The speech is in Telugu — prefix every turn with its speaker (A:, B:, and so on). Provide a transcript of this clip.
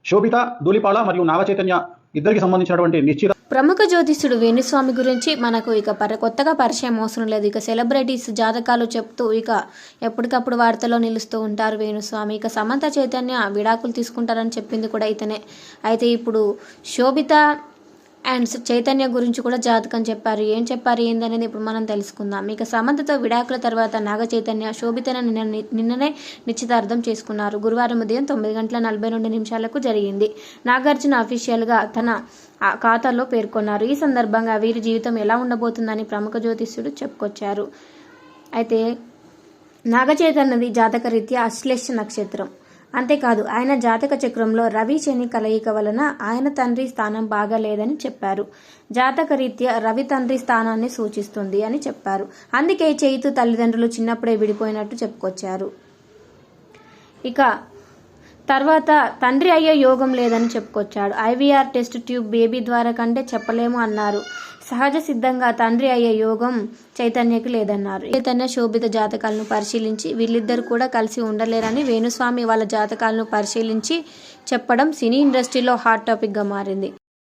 A: శోభిత, ధూళిపాళ మరియు నాగచైతన్య ఇద్దరికి సంబంధించినటువంటి నిశ్చిత.
B: ప్రముఖ జ్యోతిష్యుడు వేణుస్వామి గురించి మనకు ఇక కొత్తగా పరిచయం అవసరం లేదు. ఇక సెలబ్రిటీస్ జాతకాలు చెప్తూ ఇక ఎప్పటికప్పుడు వార్తల్లో నిలుస్తూ ఉంటారు వేణుస్వామి. ఇక సమంత చైతన్య విడాకులు తీసుకుంటారని చెప్పింది కూడా ఇతనే. అయితే ఇప్పుడు శోభిత అండ్ చైతన్య గురించి కూడా జాతకం చెప్పారు. ఏం చెప్పారు ఏందనేది ఇప్పుడు మనం తెలుసుకుందాం. ఇక సమంతతో విడాకుల తర్వాత నాగ చైతన్య శోభితను నిన్ననే నిశ్చితార్థం చేసుకున్నారు. గురువారం ఉదయం 9:42 జరిగింది. నాగార్జున అఫీషియల్గా తన ఖాతాలో పేర్కొన్నారు. ఈ సందర్భంగా వీరి జీవితం ఎలా ఉండబోతుందని ప్రముఖ జ్యోతిష్యుడు చెప్పుకొచ్చారు. అయితే నాగ చైతన్యది జాతకరీత్యా అశ్లేష నక్షత్రం. అంతేకాదు ఆయన జాతక చక్రంలో రవి శని కలయిక వలన ఆయన తండ్రి స్థానం బాగాలేదని చెప్పారు. జాతకరీత్యా రవి తండ్రి స్థానాన్ని సూచిస్తుంది అని చెప్పారు. అందుకే చైతు తల్లిదండ్రులు చిన్నప్పుడే విడిపోయినట్టు చెప్పుకొచ్చారు. ఇక తర్వాత తండ్రి అయ్యే యోగం లేదని చెప్పుకొచ్చాడు. ఐవీఆర్ టెస్ట్ ట్యూబ్ బేబీ ద్వారా కంటే చెప్పలేము అన్నారు. సహజ సిద్ధంగా తండ్రి అయ్యే యోగం చైతన్యకి లేదన్నారు. చైతన్య శోభిత జాతకాలను పరిశీలించి వీళ్ళిద్దరు కూడా కలిసి ఉండలేరని వేణుస్వామి వాళ్ళ జాతకాలను పరిశీలించి చెప్పడం సినీ ఇండస్ట్రీలో హాట్ టాపిక్గా మారింది.